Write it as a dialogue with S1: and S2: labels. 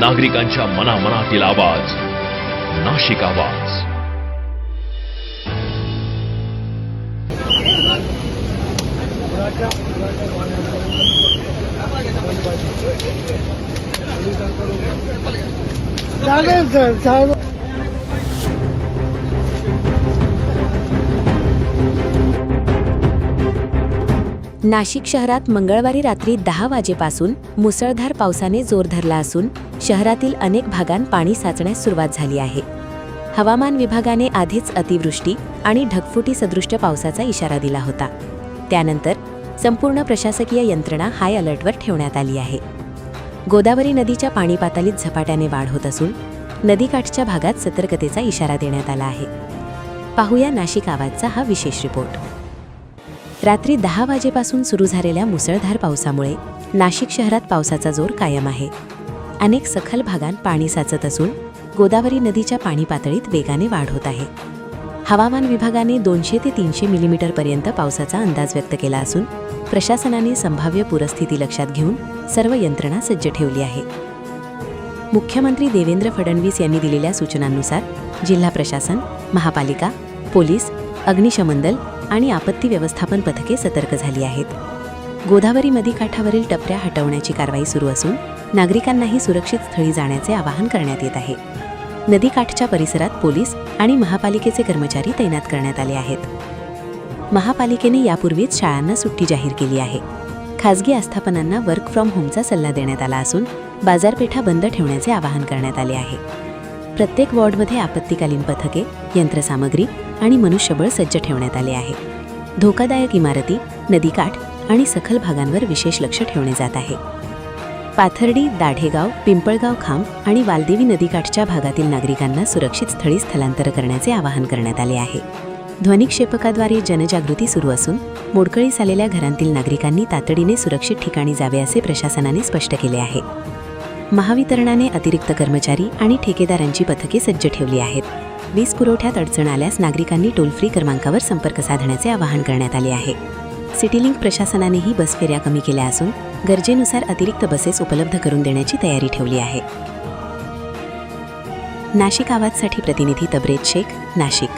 S1: नागरिकांच्या मनामनातील आवाज, नाशिक आवाज.
S2: नाशिक शहरात मंगळवारी रात्री 10 वाजेपासून मुसळधार पावसाने जोर धरला असून शहरातील अनेक भागांत पाणी साचण्यास सुरुवात झाली आहे. हवामान विभागाने आधीच अतिवृष्टी आणि ढगफुटी सदृश्य पावसाचा इशारा दिला होता. त्यानंतर संपूर्ण प्रशासकीय यंत्रणा हाय अलर्टवर ठेवण्यात आली आहे. गोदावरी नदीच्या पाणी पातळीत झपाट्याने वाढ होत असून नदीकाठच्या भागात सतर्कतेचा इशारा देण्यात आला आहे. पाहूया नाशिक आवाजचा हा विशेष रिपोर्ट. रात्री 10 वाजेपासून सुरू झालेल्या मुसळधार पावसामुळे नाशिक शहरात पावसाचा जोर कायम आहे. अनेक सखल भागांत पाणी साचत असून गोदावरी नदीच्या पाणी पातळीत वेगाने वाढ होत आहे. हवामान विभागाने 200 ते 300 मिलीमीटरपर्यंत पावसाचा अंदाज व्यक्त केला असून प्रशासनाने संभाव्य पूरस्थिती लक्षात घेऊन सर्व यंत्रणा सज्ज ठेवली आहे. मुख्यमंत्री देवेंद्र फडणवीस यांनी दिलेल्या सूचनांनुसार जिल्हा प्रशासन, महापालिका, पोलीस, अग्निशमन दल आणि आपत्ती व्यवस्थापन पथके सतर्क झाली आहेत. गोदावरी नदीकाठावरील टपऱ्या हटवण्याची कारवाई सुरू असून नागरिकांनाही सुरक्षित स्थळी जाण्याचे आवाहन करण्यात येत आहे. नदीकाठच्या परिसरात पोलीस आणि महापालिकेचे कर्मचारी तैनात करण्यात आले आहेत. महापालिकेने यापूर्वीच शाळांना सुट्टी जाहीर केली आहे. खासगी आस्थापनांना वर्क फ्रॉम होमचा सल्ला देण्यात आला असून बाजारपेठा बंद ठेवण्याचे आवाहन करण्यात आले आहे. प्रत्येक वॉर्डमध्ये आपत्कालीन पथके, यंत्रसामग्री आणि मनुष्यबळ सज्ज ठेवण्यात आले आहे. धोकादायक इमारती, नदीकाठ आणि सखल भागांवर विशेष लक्ष ठेवले जात आहे. पाथर्डी, दाढेगाव, पिंपळगाव खांब आणि वालदेवी नदीकाठच्या भागातील नागरिकांना सुरक्षित स्थळी स्थलांतर करण्याचे आवाहन करण्यात आले आहे. ध्वनिक्षेपकाद्वारे जनजागृती सुरू असून मोडकळीस आलेल्या घरांतील नागरिकांनी तातडीने सुरक्षित ठिकाणी जावे असे प्रशासनाने स्पष्ट केले आहे. महावितरणाने अतिरिक्त कर्मचारी आणि ठेकेदारांची पथके सज्ज ठेवली आहेत. वीज पुरवठ्यात अडचण आल्यास नागरिकांनी टोल फ्री क्रमांकावर संपर्क साधण्याचे आवाहन करण्यात आले आहे. सिटीलिंक प्रशासनानेही बस फेऱ्या कमी केल्या असून गरजेनुसार अतिरिक्त बसेस उपलब्ध करून देण्याची तयारी ठेवली आहे. नाशिक आवाजसाठी प्रतिनिधी तबरेज शेख, नाशिक.